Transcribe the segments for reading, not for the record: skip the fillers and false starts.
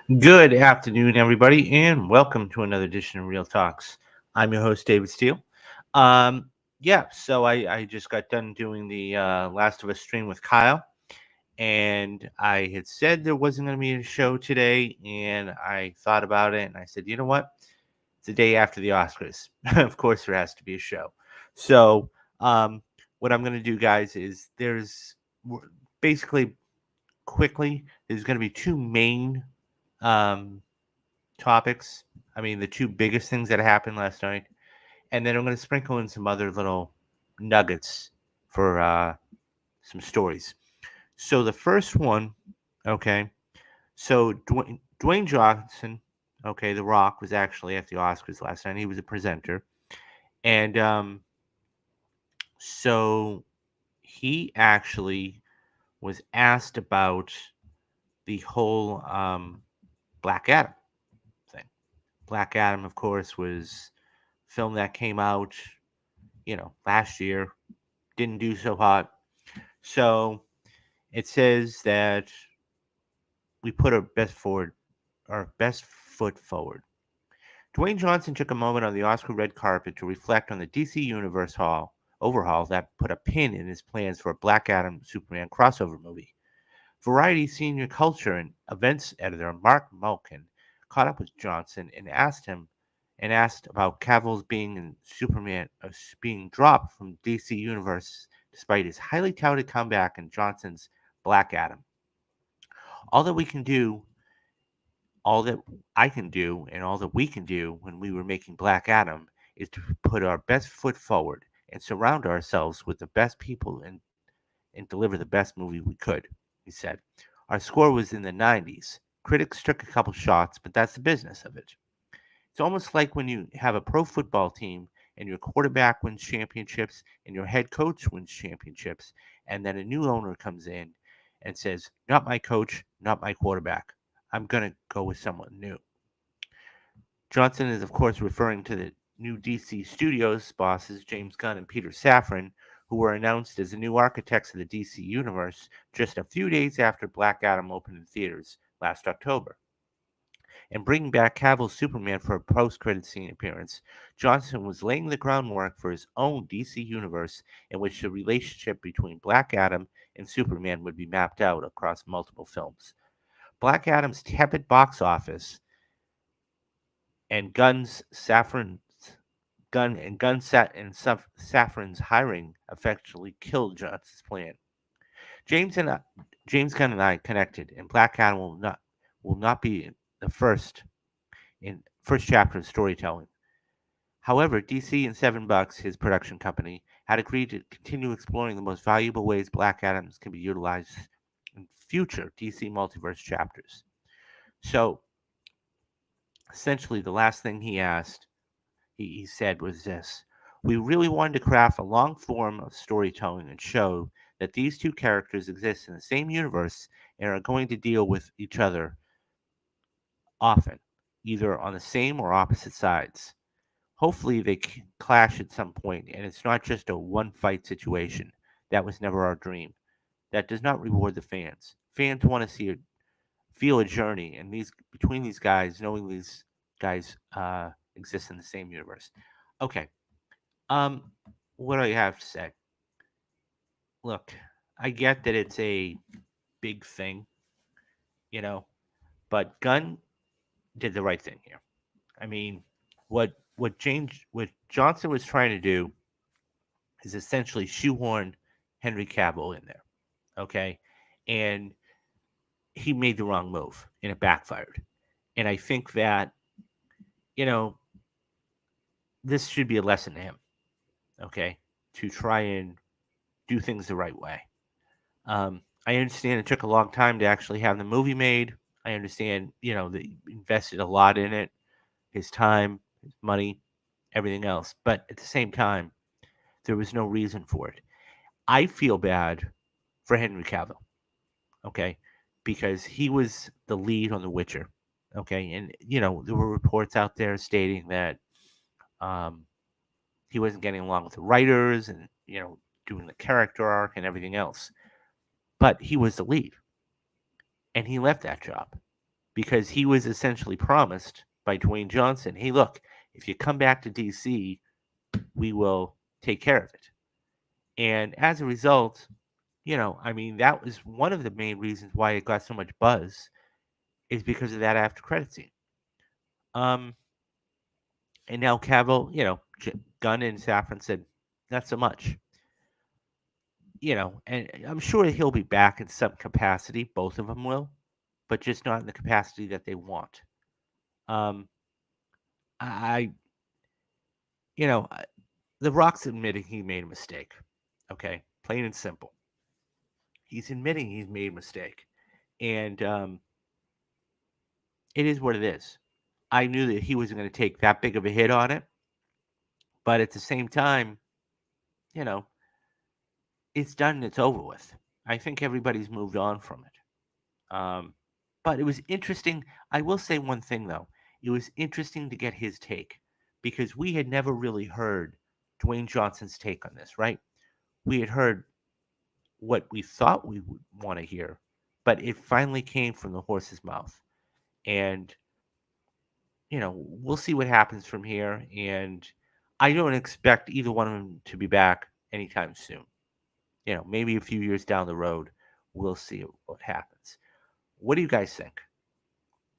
Good afternoon, everybody, and welcome to another edition of Real Talks. I'm your host, David Steele. Um, so I just got done doing the Last of Us stream with Kyle, and I had said there wasn't going to be a show today, and I thought about it, and I said, you know what? It's the day after the Oscars. Of course, there has to be a show. So, um, what I'm going to do, guys, is basically quickly, there's going to be two main um, topics. I mean, the two biggest things that happened last night, and then I'm going to sprinkle in some other little nuggets for some stories. So the first one, okay. So Dwayne Johnson, okay, The Rock was actually at the Oscars last night. He was a presenter, and so he actually was asked about the whole Black Adam thing. Black Adam, of course, was a film that came out, last year. Didn't do so hot. So it says that we put our best foot forward. Dwayne Johnson took a moment on the Oscar red carpet to reflect on the DC Universe overhaul that put a pin in his plans for a Black Adam Superman crossover movie. Variety senior culture and events editor Mark Malkin caught up with Johnson and asked about Cavill's being in Superman being dropped from DC Universe despite his highly touted comeback in Johnson's Black Adam. All that we can do, all that I can do, and all that we can do when we were making Black Adam is to put our best foot forward and surround ourselves with the best people and deliver the best movie we could, he said. Our score was in the 90s. Critics took a couple shots, but that's the business of it. It's almost like when you have a pro football team and your quarterback wins championships and your head coach wins championships, and then a new owner comes in and says, not my coach, not my quarterback. I'm going to go with someone new. Johnson is, of course, referring to the new DC Studios bosses, James Gunn and Peter Safran, who were announced as the new architects of the DC Universe just a few days after Black Adam opened in theaters last October. And bringing back Cavill's Superman for a post-credit scene appearance, Johnson was laying the groundwork for his own DC universe in which the relationship between Black Adam and Superman would be mapped out across multiple films. Black Adam's tepid box office and Safran's hiring effectively killed Johnson's plan. James and I, James Gunn and I connected, and Black Adam will not be the first chapter of storytelling. However, DC and Seven Bucks, his production company, had agreed to continue exploring the most valuable ways Black Adams can be utilized in future DC multiverse chapters. So, essentially, the last thing he said was this: we really wanted to craft a long form of storytelling and show that these two characters exist in the same universe and are going to deal with each other often, either on the same or opposite sides. Hopefully, they clash at some point, and it's not just a one fight situation. That was never our dream. That does not reward the fans. Fans want to feel a journey, and these between these guys, knowing these guys exist in the same universe. Okay, um, what do I have to say? Look, I get that it's a big thing, you know, but Gunn did the right thing here. I mean, what Johnson was trying to do is essentially shoehorn Henry Cavill in there, okay, and he made the wrong move, and it backfired. And I think that you know this should be a lesson to him, okay, to try and do things the right way. I understand it took a long time to actually have the movie made. I understand, that he invested a lot in it, his time, his money, everything else. But at the same time, there was no reason for it. I feel bad for Henry Cavill, okay, because he was the lead on The Witcher, okay, and there were reports out there stating that um, he wasn't getting along with the writers and doing the character arc and everything else. But he was the lead, and he left that job. because he was essentially promised by Dwayne Johnson, hey, look, if you come back to DC, we will take care of it. And as a result, I mean, that was one of the main reasons why it got so much buzz is because of that after credit scene. Um, and now Cavill, Gunn and Safran said, not so much. And I'm sure he'll be back in some capacity. Both of them will, but just not in the capacity that they want. Um, I, you know, The Rock's admitting he made a mistake. Okay, plain and simple. He's admitting he's made a mistake, and it is what it is. I knew that he wasn't going to take that big of a hit on it, but at the same time, you know, it's done and it's over with. I think everybody's moved on from it. But it was interesting. I will say one thing though. It was interesting to get his take because we had never really heard Dwayne Johnson's take on this, right? We had heard what we thought we would want to hear, but it finally came from the horse's mouth. And, we'll see what happens from here. And I don't expect either one of them to be back anytime soon. Maybe a few years down the road, we'll see what happens. What do you guys think?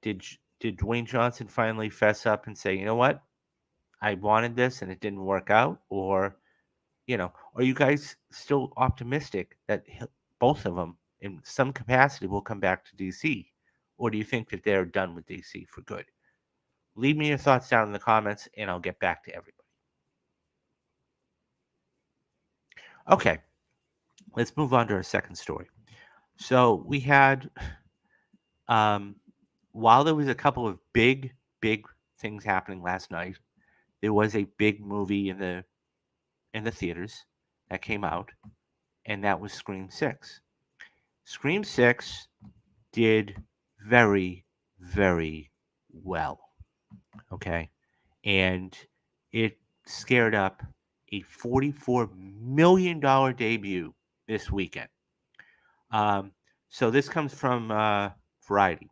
Did Dwayne Johnson finally fess up and say, you know what, I wanted this and it didn't work out, or are you guys still optimistic that both of them, in some capacity, will come back to DC, or do you think that they're done with DC for good? Leave me your thoughts down in the comments, and I'll get back to everybody. Okay, let's move on to our second story. So we had, while there was a couple of big things happening last night, there was a big movie in the theaters that came out, and that was Scream 6. Scream 6 did very, very well. Okay. And it scared up a $44 million debut this weekend. So this comes from Variety.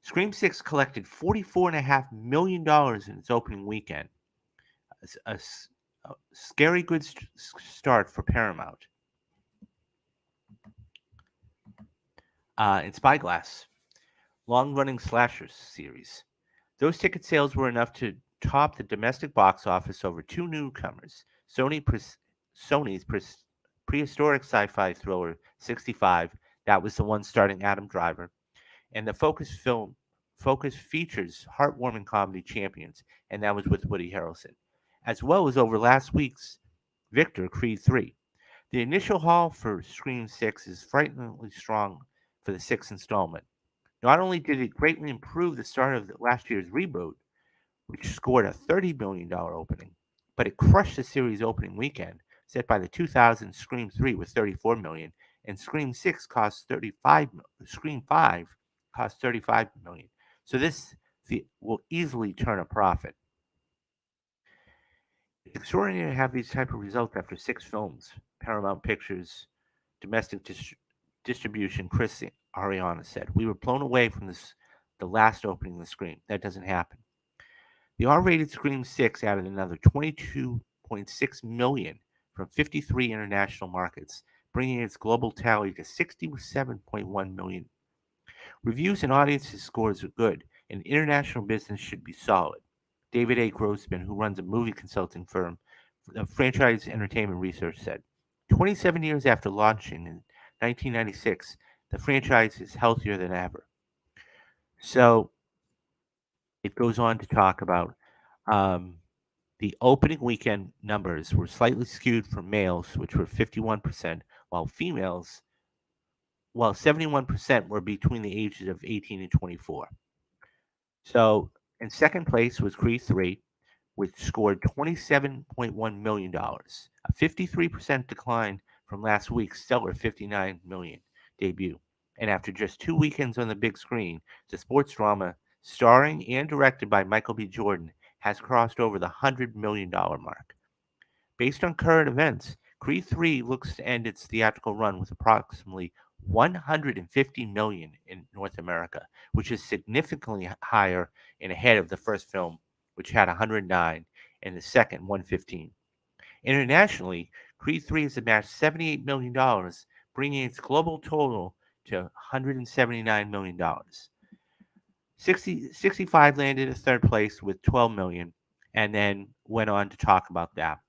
Scream 6 collected $44.5 million in its opening weekend. A scary good start for Paramount. In Spyglass, long-running slasher series. Those ticket sales were enough to top the domestic box office over two newcomers, Sony's prehistoric sci-fi thriller 65, that was the one starring Adam Driver, and the Focus features heartwarming comedy Champions, and that was with Woody Harrelson, as well as over last week's Victor Creed 3. The initial haul for Scream 6 is frighteningly strong for the sixth installment. Not only did it greatly improve the start of last year's reboot, which scored a $30 million opening, but it crushed the series' opening weekend, set by the 2000 Scream 3 with $34 million, and Scream 6 cost Scream 5 cost $35 million. So this will easily turn a profit. It's extraordinary to have these type of results after 6 films. Paramount Pictures domestic distribution, Chris Ariana said. We were blown away from the last opening of the Scream. That doesn't happen. The R-rated Scream 6 added another 22.6 million from 53 international markets, bringing its global tally to 67.1 million. Reviews and audience scores are good, and international business should be solid. David A. Grossman, who runs a movie consulting firm, Franchise Entertainment Research, said, 27 years after launching in 1996, the franchise is healthier than ever. So it goes on to talk about the opening weekend numbers were slightly skewed for males, which were 51%, while 71% were between the ages of 18 and 24. So in second place was Creed 3, which scored $27.1 million, a 53% decline from last week's stellar $59 million debut. And after just 2 weekends on the big screen, the sports drama, starring and directed by Michael B. Jordan, has crossed over the $100 million mark. Based on current events, Creed 3 looks to end its theatrical run with approximately 150 million in North America, which is significantly higher and ahead of the first film, which had 109, and the second 115. Internationally, Creed 3 has amassed $78 million, bringing its global total to $179 million. 65 landed in third place with 12 million, and then went on to talk about that.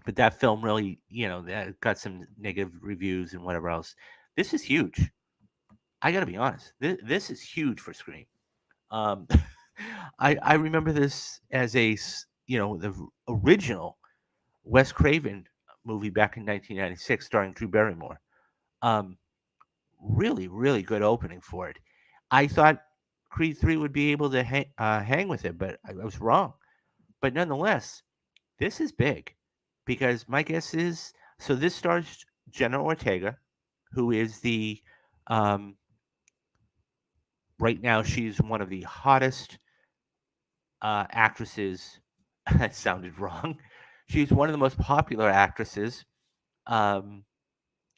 But that film really, that got some negative reviews and whatever else. This is huge. I got to be honest. This is huge for Scream. Um, I remember this as the original Wes Craven movie back in 1996, starring Drew Barrymore. Um, really, really good opening for it. I thought Creed 3 would be able to hang with it, but I was wrong. But nonetheless, this is big because my guess is so this stars Jenna Ortega, who is um, right now, she's one of the hottest actresses. That sounded wrong. She's one of the most popular actresses um,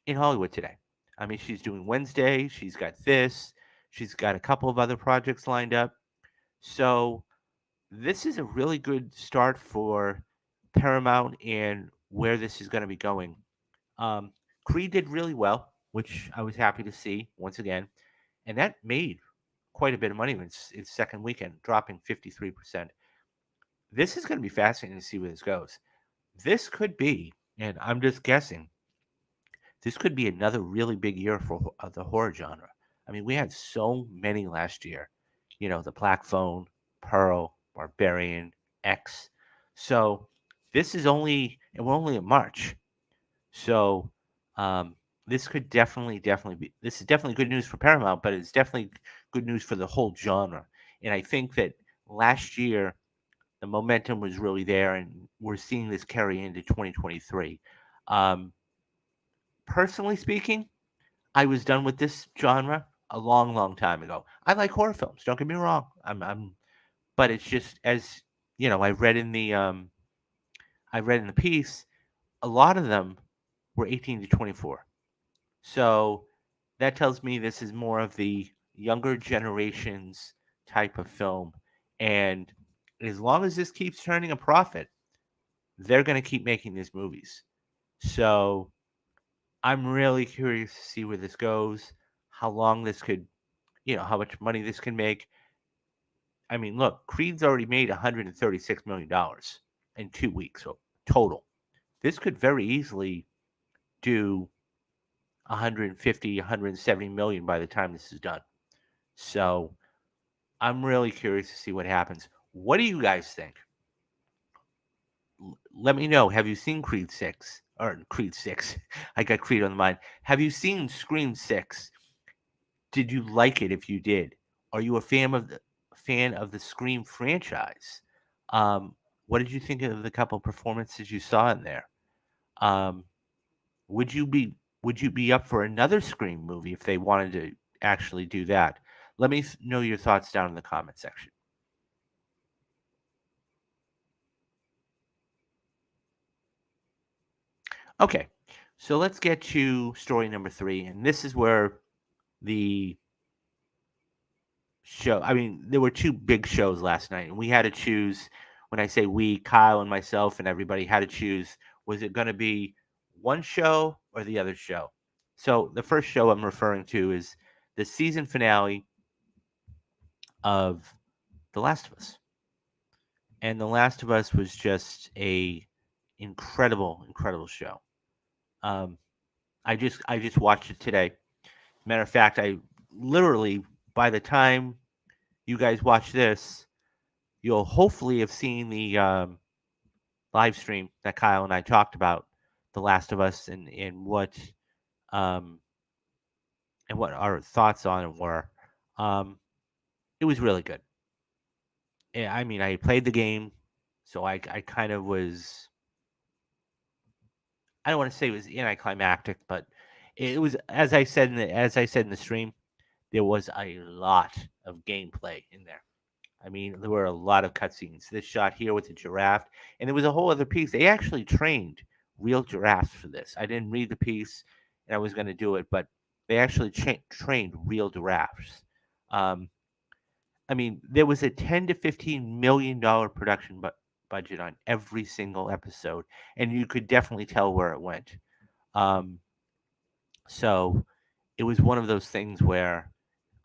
in Hollywood today. I mean, she's doing Wednesday. She's got this. She's got a couple of other projects lined up. So this is a really good start for Paramount and where this is going to be going. Um, Creed did really well, which I was happy to see once again, and that made quite a bit of money in its second weekend, dropping 53%. This is going to be fascinating to see where this goes. This could be, and I'm just guessing, this could be another really big year for the horror genre. I mean, we had so many last year. The Black Phone, Pearl, Barbarian, X. So this is only, and we're only in March. So um, this could definitely be. This is definitely good news for Paramount, but it's definitely good news for the whole genre. And I think that last year the momentum was really there, and we're seeing this carry into 2023. Um, Personally speaking, I was done with this genre a long, long time ago. I like horror films. Don't get me wrong. But it's just as I read in the piece, a lot of them were 18 to 24. So that tells me this is more of the younger generation's type of film. And as long as this keeps turning a profit, they're going to keep making these movies. So I'm really curious to see where this goes, how long this could, how much money this can make. I mean, look, Creed's already made $136 million in 2 weeks so total. This could very easily do 150, 170 million by the time this is done. So I'm really curious to see what happens. What do you guys think? Let me know. Have you seen Creed 6? Or Creed 6? I got Creed on the mind. Have you seen Scream 6? Did you like it if you did? Are you a fan of the Scream franchise? Um, what did you think of the couple performances you saw in there? Um, would you be would you be up for another Scream movie if they wanted to actually do that? Let me know your thoughts down in the comment section. Okay, so let's get to story number 3, and this is where the show. I mean, there were two big shows last night, and we had to choose. When I say we, Kyle and myself and everybody had to choose, was it going to be one show or the other show? So the first show I'm referring to is the season finale of The Last of Us. And The Last of Us was just a incredible, incredible show. Um, I just watched it today. Matter of fact, I literally by the time you guys watch this, you'll hopefully have seen the live stream that Kyle and I talked about The Last of Us um, and what our thoughts on it were. Um, it was really good. I mean, I played the game, so I kind of was. I don't want to say it was anticlimactic, but it was as I said in the stream. There was a lot of gameplay in there. I mean, there were a lot of cutscenes. This shot here with the giraffe, and there was a whole other piece. They actually trained real giraffes for this. I didn't read the piece, and I was going to do it, but they actually trained real giraffes. Um, I mean, there was a 10 to $15 million production budget on every single episode, and you could definitely tell where it went. Um, so it was one of those things where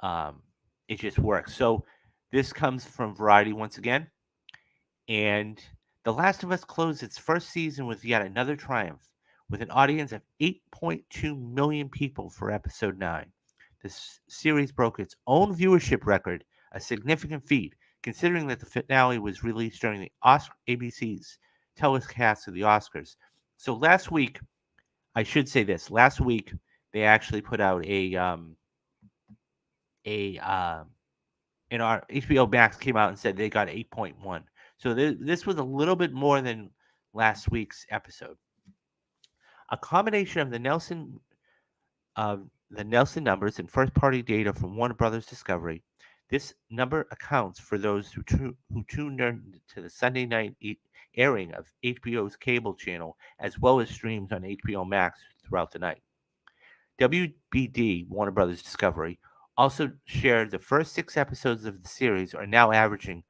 um, it just works. So this comes from Variety once again, and The Last of Us closed its first season with yet another triumph, with an audience of 8.2 million people for episode 9. This series broke its own viewership record, a significant feat, considering that the finale was released during the ABC's telecast of the Oscars. So last week, I should say this: last week they actually put out a in our HBO Max came out and said they got 8.1. So this was a little bit more than last week's episode. A combination of the Nelson numbers and first-party data from Warner Brothers Discovery. This number accounts for those who tuned in to the Sunday night airing of HBO's cable channel, as well as streams on HBO Max throughout the night. WBD, Warner Brothers Discovery, also shared the first 6 episodes of the series are now averaging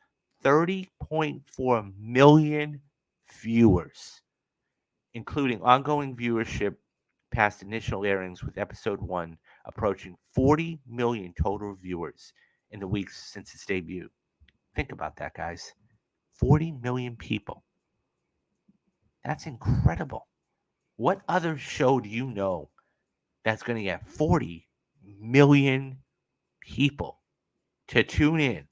30.4 million viewers, including ongoing viewership past initial airings, with episode 1 approaching 40 million total viewers in the weeks since its debut. Think about that, guys. 40 million people. That's incredible. What other show do you know that's going to get 40 million people to tune in?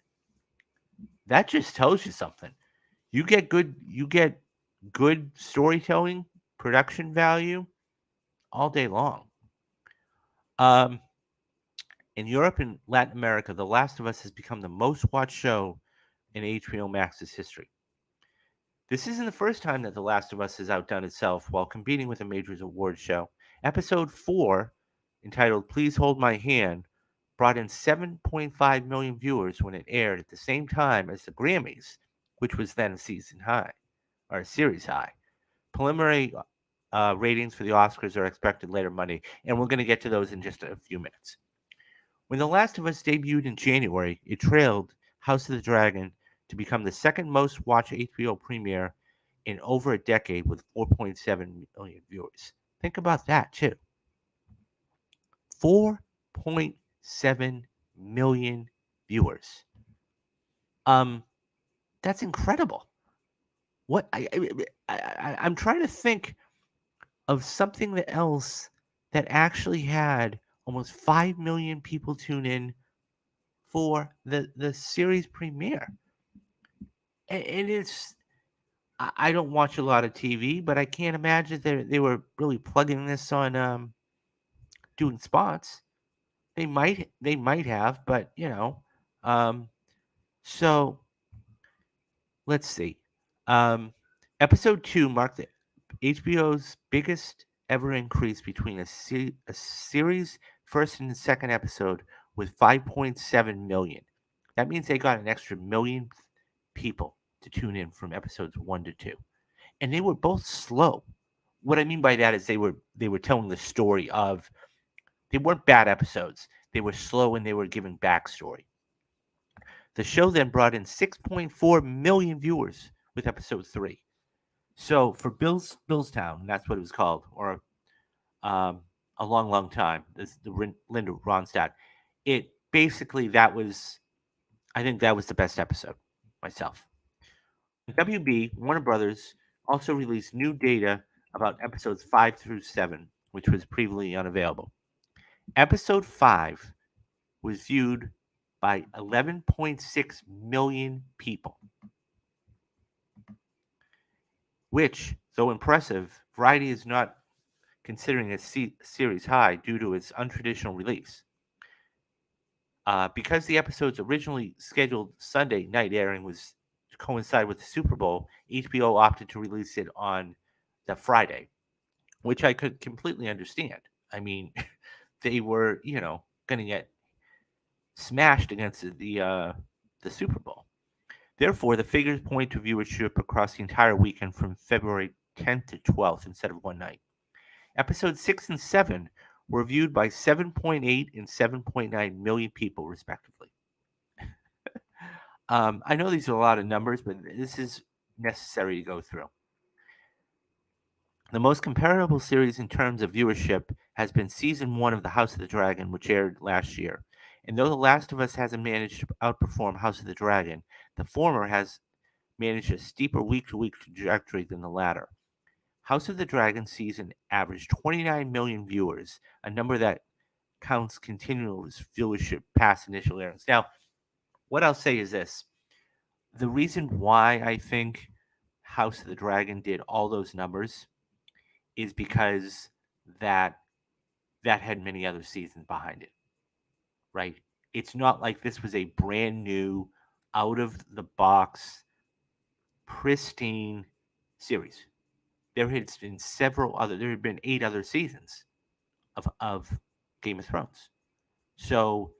That just tells you something. You get good storytelling, production value all day long. Um, in Europe and Latin America, The Last of Us has become the most watched show in HBO Max's history. This isn't the first time that The Last of Us has outdone itself while competing with a major awards show. Episode 4, entitled Please Hold My Hand, brought in 7.5 million viewers when it aired at the same time as the Grammys, which was then a season high, or a series high. Preliminary ratings for the Oscars are expected later Monday, and we're going to get to those in just a few minutes. When The Last of Us debuted in January, it trailed House of the Dragon to become the second most watched HBO premiere in over a decade with 4.7 million viewers. Think about that, too. 4.7 million viewers. That's incredible. What I'm trying to think of something else that actually had almost 5 million people tune in for the series premiere. And it's I don't watch a lot of TV, but I can't imagine they were really plugging this on doing spots. They might have, but so let's see. Um, Episode 2 marked the HBO's biggest ever increase between a series first and second episode with 5.7 million. That means they got an extra million people to tune in from episodes 1 to 2. And they were both slow. What I mean by that is they were telling the story of they weren't bad episodes. They were slow and they were giving backstory. The show then brought in 6.4 million viewers with episode 3. So for Billstown, that's what it was called, or a long time. This the Linda Ronstadt. It basically I think that was the best episode myself. WB Warner Brothers also released new data about episodes 5 through 7, which was previously unavailable. Episode 5 was viewed by 11.6 million people, which, though impressive, Variety is not considering a series high due to its untraditional release. Because the episode's originally scheduled Sunday night airing was to coincide with the Super Bowl, HBO opted to release it on the Friday, which I could completely understand. I mean, they were, going to get smashed against the Super Bowl. Therefore, the figures point to viewership across the entire weekend from February 10th to 12th instead of one night. Episodes 6 and 7 were viewed by 7.8 and 7.9 million people, respectively. I know these are a lot of numbers, but this is necessary to go through. The most comparable series in terms of viewership has been season 1 of The House of the Dragon, which aired last year. And though The Last of Us hasn't managed to outperform House of the Dragon, the former has managed a steeper week to week trajectory than the latter. House of the Dragon season averaged 29 million viewers, a number that counts continuous viewership past initial airings. Now, what I'll say is this: the reason why I think House of the Dragon did all those numbers is because that had many other seasons behind it, right? It's not like this was a brand new, out of the box, pristine series. There had been there had been 8 other seasons of Game of Thrones. So,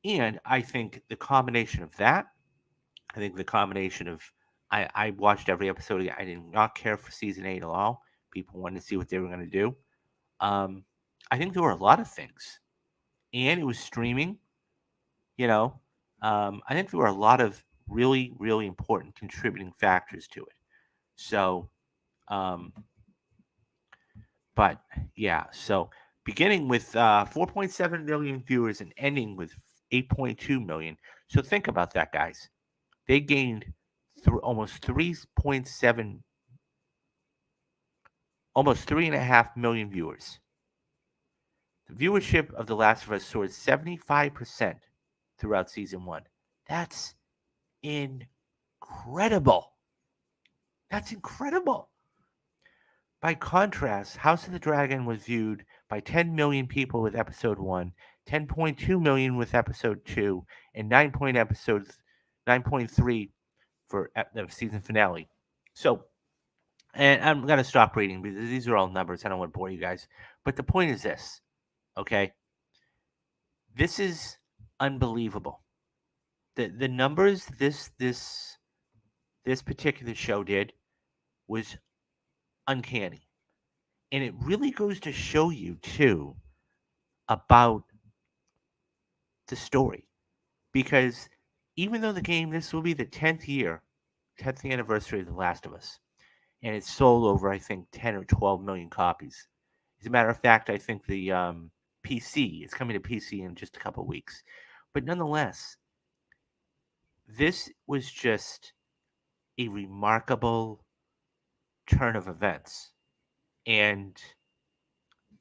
and I think the combination of that, I think the combination of, I watched every episode. I did not care for season 8 at all. People wanted to see what they were going to do. I think there were a lot of things, and it was streaming. You know, I think there were a lot of really, really important contributing factors to it. So, um, but yeah, so beginning with 4.7 million viewers and ending with 8.2 million. So think about that, guys. They gained almost 3.7, almost 3.5 million viewers. The viewership of The Last of Us soared 75% throughout season 1. That's incredible. That's incredible. By contrast, House of the Dragon was viewed by 10 million people with episode 1, 10.2 million with episode 2, and 9.3 for the season finale. So, and I'm going to stop reading because these are all numbers. I don't want to bore you guys. But the point is this, okay? This is unbelievable. The numbers this particular show did was uncanny. And it really goes to show you, too, about the story. Because even though this will be the 10th anniversary of The Last of Us, and it's sold over, I think, 10 or 12 million copies. As a matter of fact, I think the PC is coming to PC in just a couple weeks. But nonetheless, this was just a remarkable turn of events. And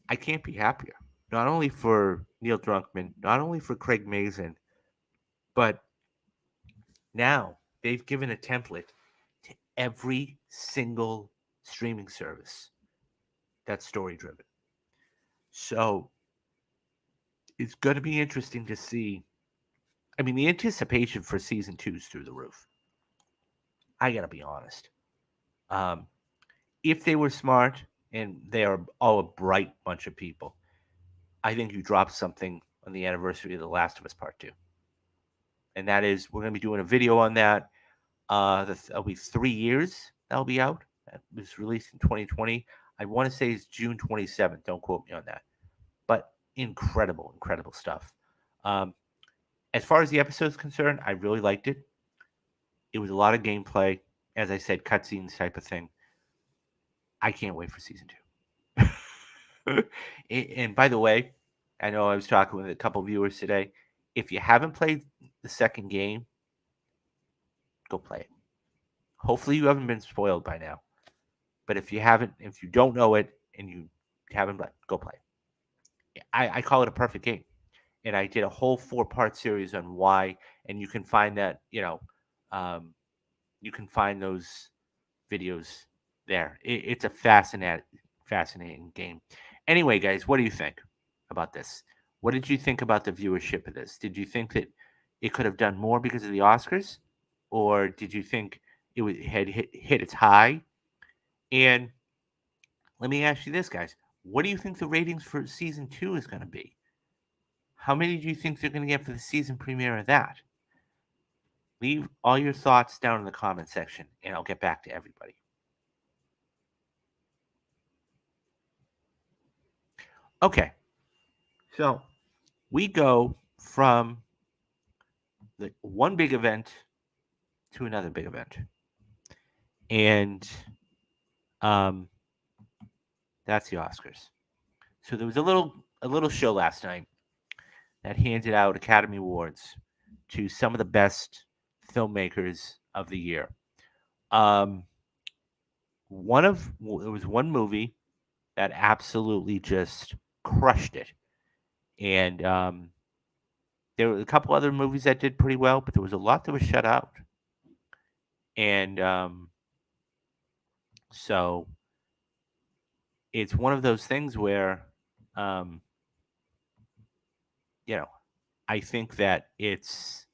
I can't be happier. Not only for Neil Druckmann, not only for Craig Mazin, but now they've given a template to every single streaming service that's story driven. So it's going to be interesting to see. I mean, the anticipation for season 2 is through the roof. I got to be honest. Um, if they were smart, and they are all a bright bunch of people, I think you dropped something on the anniversary of The Last of Us Part 2. And that is, we're going to be doing a video on that. That'll be 3 years that'll be out. It was released in 2020. I want to say it's June 27th. Don't quote me on that. But incredible, incredible stuff. As far as the episode is concerned, I really liked it. It was a lot of gameplay. As I said, cutscenes type of thing. I can't wait for season 2. And by the way, I know I was talking with a couple viewers today. If you haven't played the second game, go play it. Hopefully you haven't been spoiled by now. But if you don't know it and you haven't, go play it. I call it a perfect game. And I did a whole 4-part series on why, and you can find that, you can find those videos there. It's a fascinating game. Anyway, guys, what do you think about this? What did you think about the viewership of this? Did you think that it could have done more because of the Oscars, or did you think had hit its high? And let me ask you this, guys: what do you think the ratings for season 2 is going to be? How many do you think they're going to get for the season premiere of that? Leave all your thoughts down in the comment section, and I'll get back to everybody. Okay, So we go from the one big event to another big event, and um, that's the Oscars. So there was a little show last night that handed out Academy Awards to some of the best filmmakers of the year. Um, there was one movie that absolutely just crushed it, and there were a couple other movies that did pretty well, but there was a lot that was shut out, and so it's one of those things where, um, you know, I think that it's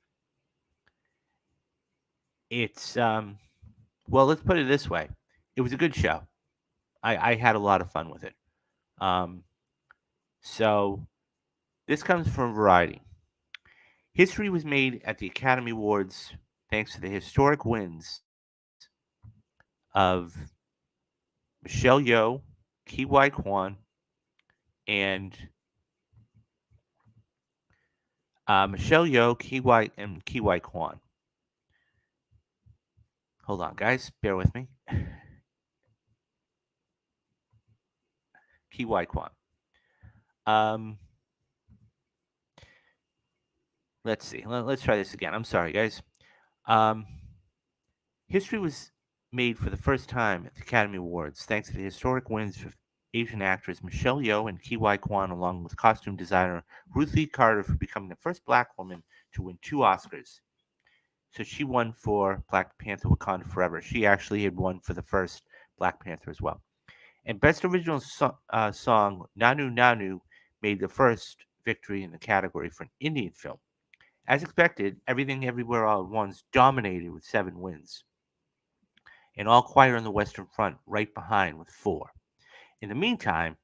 well, let's put it this way: it was a good show. I had a lot of fun with it. Um, so this comes from Variety. History was made at the Academy Awards thanks to the historic wins of Michelle Yeoh, Ki Wai Kwan, and Michelle Yeoh, Ki Wai Kwan. Hold on, guys, bear with me. Ki Wai Kwan. Um, let's see. Let's try this again. I'm sorry, guys. Um, history was made for the first time at the Academy Awards thanks to the historic wins of Asian actors Michelle Yeoh and Ki Wai Kwan, along with costume designer Ruth Lee Carter, for becoming the first Black woman to win 2 Oscars. So she won for Black Panther: Wakanda Forever. She actually had won for the first Black Panther as well. And Best Original Song, Nanu Nanu, made the first victory in the category for an Indian film. As expected, Everything Everywhere All at Once dominated with 7 wins, and All Quiet on the Western Front right behind with 4. In the meantime,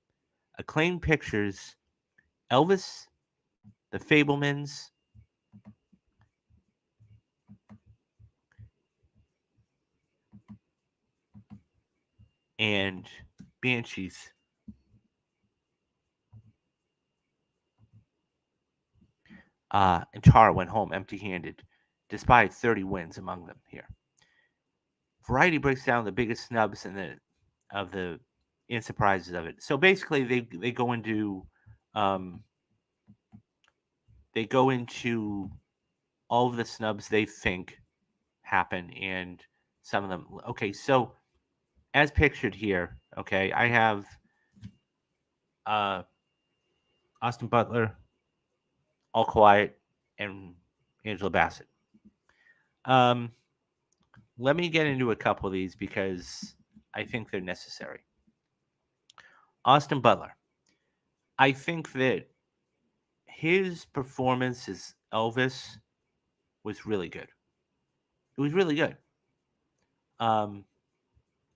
acclaimed pictures Elvis, The Fablemans, and Banshees and Tara went home empty-handed, despite 30 wins among them here. Variety breaks down the biggest snubs of the and surprises of it. So basically, they go into um, they go into all of the snubs they think happen, and some of them. Okay, so as pictured here, okay, I have uh, Austin Butler, All Quiet, and Angela Bassett. Um, let me get into a couple of these because I think they're necessary. Austin Butler. I think that his performance as Elvis was really good. It was really good. Um,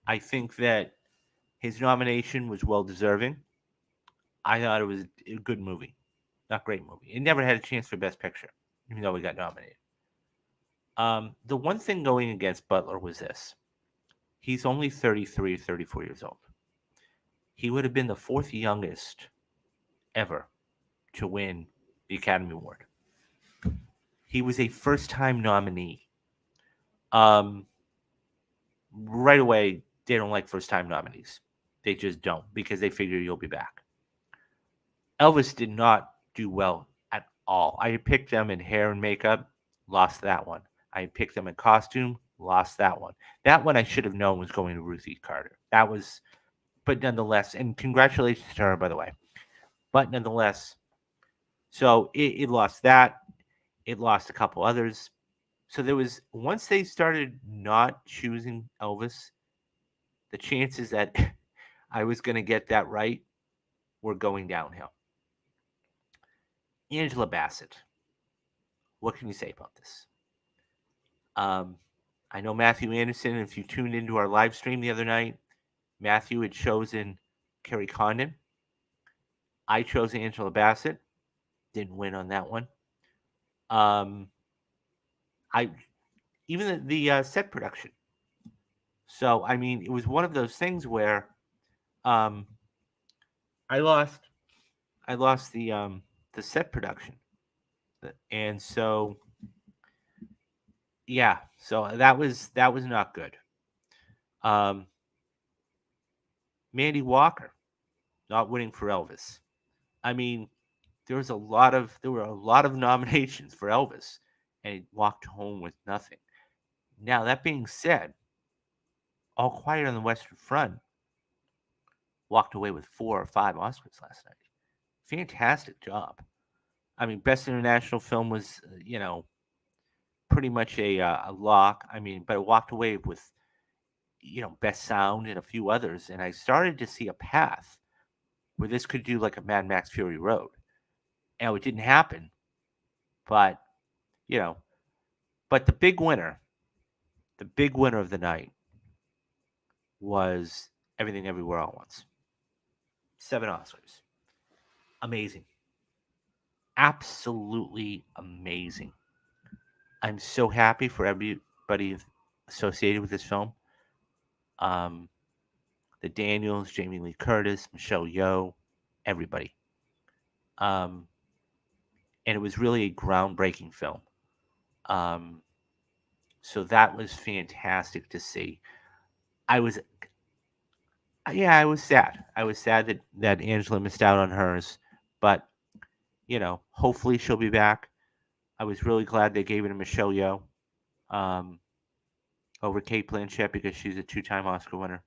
I think that his nomination was well deserving. I thought it was a good movie, not great movie. It never had a chance for Best Picture, even though he got nominated. The one thing going against Butler was this: he's only 33 or 34 years old. He would have been the fourth youngest ever to win the Academy Award. He was a first-time nominee. Um, right away, they don't like first-time nominees. They just don't because they figure you'll be back. Elvis did not do well at all. I picked them in hair and makeup, lost that one. I picked them in costume, lost that one. That one I should have known was going to Ruthie Carter. That was, but nonetheless, and congratulations to her, by the way. But nonetheless, so it lost that. It lost a couple others. So there was, once they started not choosing Elvis, the chances that I was going to get that right were going downhill. Angela Bassett. What can you say about this? Um, I know Matthew Anderson, if you tuned into our live stream the other night, Matthew had chosen Kerry Condon. I chose Angela Bassett. Didn't win on that one. Um, I even the set production. So I mean, it was one of those things where um, I lost. I lost the the set production. And so yeah, so that was not good. Um, Mandy Walker not winning for Elvis. I mean, there were a lot of nominations for Elvis, and he walked home with nothing. Now that being said, All Quiet on the Western Front walked away with 4 or 5 Oscars last night. Fantastic job. I mean, Best International Film was, pretty much a lock. I mean, but it walked away with, Best Sound and a few others. And I started to see a path where this could do like a Mad Max Fury Road. Now, it didn't happen, but, you know, but the big winner of the night was Everything Everywhere All at Once. 7 Oscars. Amazing. Absolutely amazing. I'm so happy for everybody associated with this film. Um, the Daniels, Jamie Lee Curtis, Michelle Yeoh, everybody. Um, and it was really a groundbreaking film. Um, so that was fantastic to see. I was, yeah, I was sad. I was sad that Angela missed out on hers, but hopefully she'll be back. I was really glad they gave it to Michelle Yeoh um, over Kate Blanchett because she's a 2-time Oscar winner.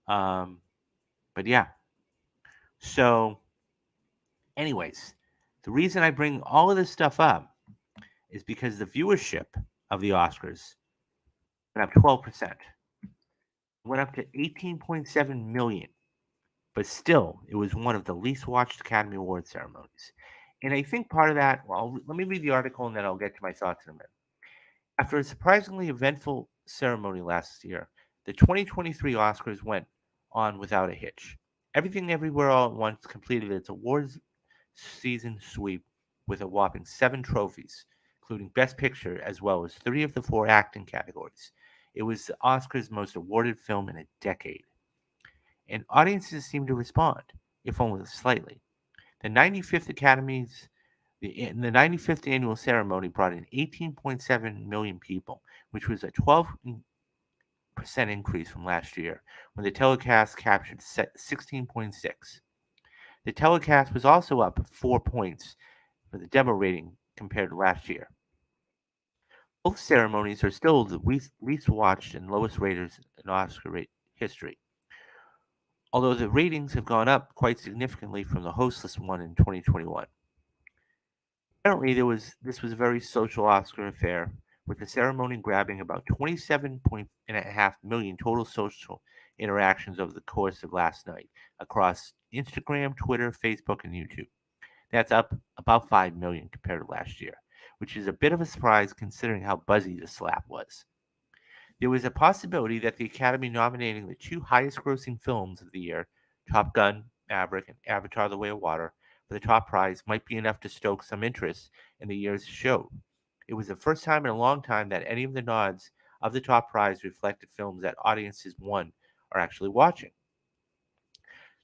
Um, but yeah, so anyways, the reason I bring all of this stuff up is because the viewership of the Oscars went up 12%, went up to 18.7 million, but still, it was one of the least watched Academy Award ceremonies. And I think part of that, well, let me read the article and then I'll get to my thoughts in a minute. After a surprisingly eventful ceremony last year, the 2023 Oscars went on without a hitch. Everything Everywhere All at Once completed its awards season sweep with a whopping 7 trophies, including Best Picture as well as 3 of the 4 acting categories. It was the Oscars' most awarded film in a decade. And audiences seemed to respond, if only slightly. The 95th Academy's the 95th annual ceremony brought in 18.7 million people, which was a 12% increase from last year, when the telecast captured 16.6. The telecast was also up 4 points for the demo rating compared to last year. Both ceremonies are still the least watched and lowest raters in Oscar history, although the ratings have gone up quite significantly from the hostless one in 2021. Apparently, this was a very social Oscar affair, with the ceremony grabbing about 27.5 million total social interactions over the course of last night across Instagram, Twitter, Facebook, and YouTube. That's up about 5 million compared to last year, which is a bit of a surprise considering how buzzy the slap was. There was a possibility that the Academy nominating the 2 highest grossing films of the year, Top Gun, Maverick, and Avatar The Way of Water, for the top prize might be enough to stoke some interest in the year's show. It was the first time in a long time that any of the nods of the top prize reflected films that audiences won are actually watching.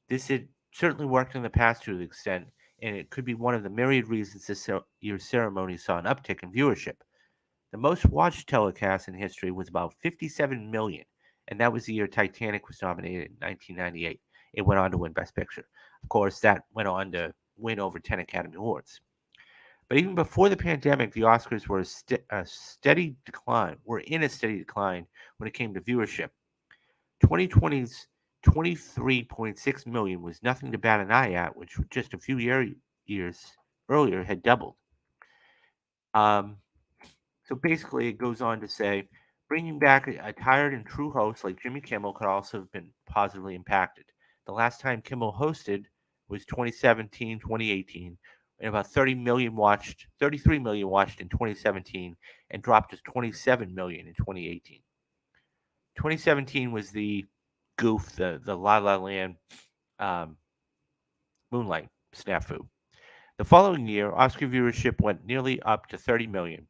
This had certainly worked in the past to an extent, and it could be one of the myriad reasons this year's ceremony saw an uptick in viewership. The most watched telecast in history was about 57 million, and that was the year Titanic was nominated in 1998. It went on to win Best Picture. Of course, that went on to win over 10 Academy Awards. But even before the pandemic, the Oscars were a steady decline. Were in a steady decline when it came to viewership. 2020's 23.6 million was nothing to bat an eye at, which just a few years earlier had doubled. Um, So basically, it goes on to say bringing back a tired and true host like Jimmy Kimmel could also have been positively impacted. The last time Kimmel hosted was 2017, 2018, and about 33 million watched in 2017 and dropped to 27 million in 2018. 2017 was the goof, the La La Land um, Moonlight snafu. The following year, Oscar viewership went nearly up to 30 million.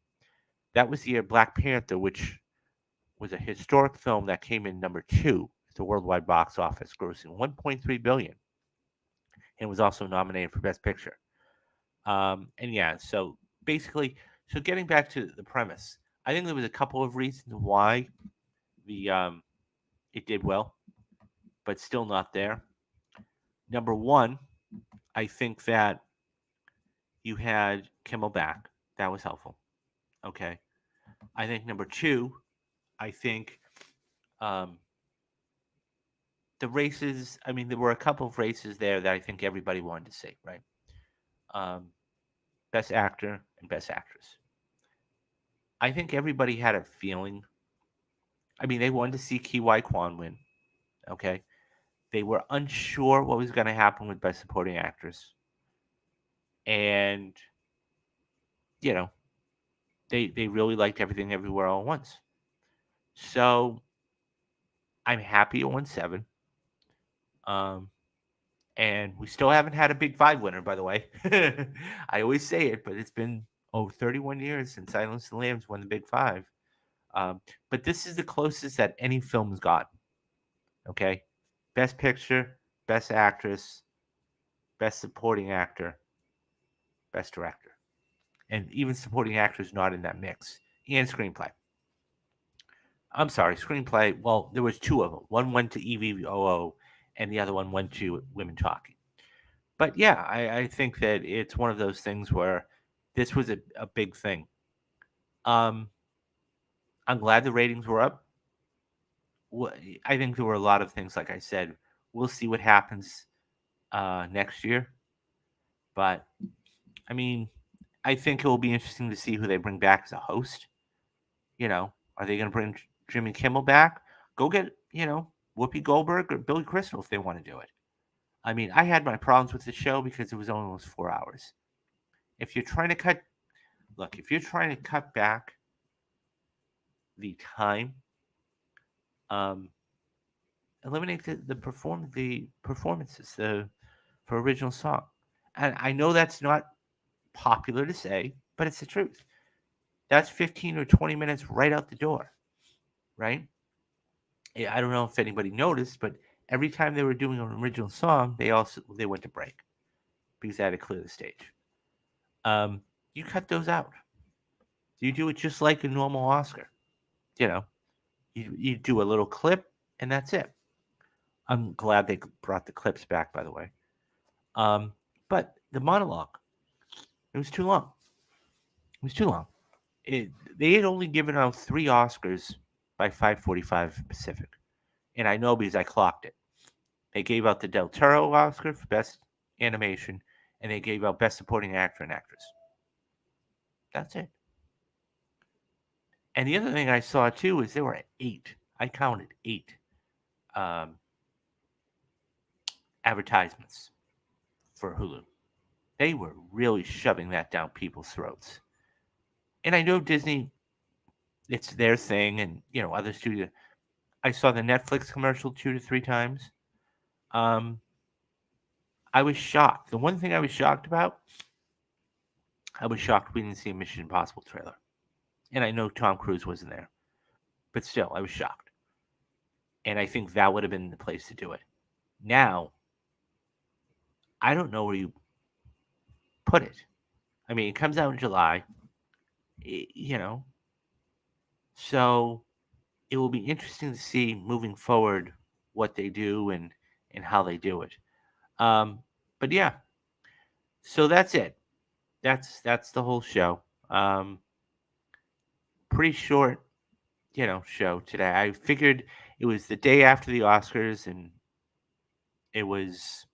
That was the year Black Panther, which was a historic film that came in number 2 at the worldwide box office, grossing 1.3 billion, and was also nominated for Best Picture. And yeah, so basically, so getting back to the premise, I think there was a couple of reasons why the it did well, but still not there. Number one, I think that you had Kimmel back. That was helpful. Okay. I think number two, I think um, the races. I mean, there were a couple of races there that I think everybody wanted to see. Right. Um, Best actor and best actress. I think everybody had a feeling. I mean, they wanted to see Ki Wai Kwan win. Okay. They were unsure what was going to happen with best supporting actress, and you know, they really liked Everything Everywhere All at Once. So I'm happy it won seven. Um, and we still haven't had a Big Five winner, by the way. I always say it, but it's been 31 years since Silence of the Lambs won the Big Five. Um, but this is the closest that any film's got. Okay, Best Picture, Best Actress, Best Supporting Actor, Best Director, and even supporting actors not in that mix, and screenplay. I'm sorry, screenplay. Well, there was two of them. One went to EVOO, and the other one went to Women Talking. But yeah, I think that it's one of those things where this was a big thing. Um, I'm glad the ratings were up. I think there were a lot of things, like I said. We'll see what happens next year. But I mean, I think it will be interesting to see who they bring back as a host. Are they going to bring Jimmy Kimmel back? Go get, Whoopi Goldberg or Billy Crystal if they want to do it. I mean, I had my problems with the show because it was almost 4 hours. If you're trying to if you're trying to cut back the time, um, eliminate the performances for original song. And I know that's not popular to say, but it's the truth. That's 15 or 20 minutes right out the door, right? I don't know if anybody noticed, but every time they were doing an original song, they went to break because they had to clear the stage. You cut those out. You do it just like a normal Oscar. You know, you do a little clip and that's it. I'm glad they brought the clips back, by the way. Um, but the monologue, it was too long. It was too long. They had only given out 3 Oscars by 5:45 Pacific, and I know because I clocked it. They gave out the Del Toro Oscar for Best Animation, and they gave out Best Supporting Actor and Actress. That's it. And the other thing I saw too is there were 8. I counted 8 um, advertisements for Hulu. They were really shoving that down people's throats. And I know Disney, it's their thing, and other studios. I saw the Netflix commercial 2 to 3 times. Um, I was shocked. The one thing I was shocked about, I was shocked we didn't see a Mission Impossible trailer. And I know Tom Cruise wasn't there, but still, I was shocked. And I think that would have been the place to do it. Now, I don't know where you put it. I mean, it comes out in July, you know, so it will be interesting to see moving forward what they do and how they do it. Um, but yeah, so that's it. That's the whole show. Pretty short, show today. I figured it was the day after the Oscars, and it was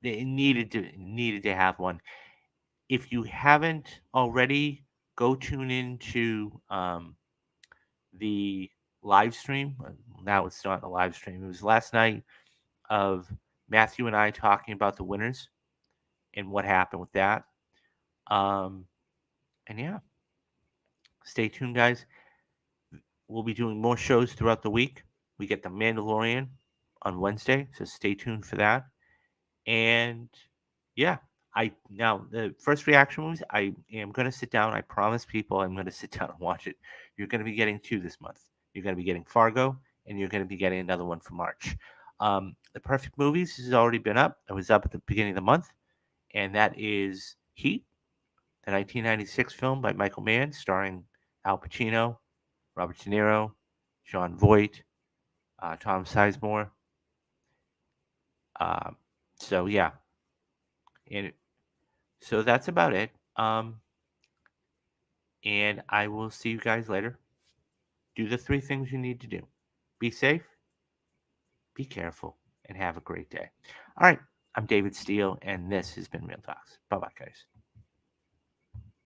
it needed to have one. If you haven't already, go tune into the live stream. Now it's not a live stream. It was last night of Matthew and I talking about the winners and what happened with that. Um, and yeah, stay tuned, guys. We'll be doing more shows throughout the week. We get The Mandalorian on Wednesday, so stay tuned for that. And yeah, now the first reaction was I am going to sit down. I promise people I'm going to sit down and watch it. You're going to be getting 2 this month. You're going to be getting Fargo, and you're going to be getting another one for March. The Perfect Movies has already been up. It was up at the beginning of the month, and that is Heat, the 1996 film by Michael Mann, starring Al Pacino, Robert De Niro, Jon Voight, Tom Sizemore. Um, so yeah, and so that's about it. And I will see you guys later. Do the 3 things you need to do: be safe, be careful, and have a great day. All right, I'm David Steele, and this has been Real Talks. Bye bye, guys.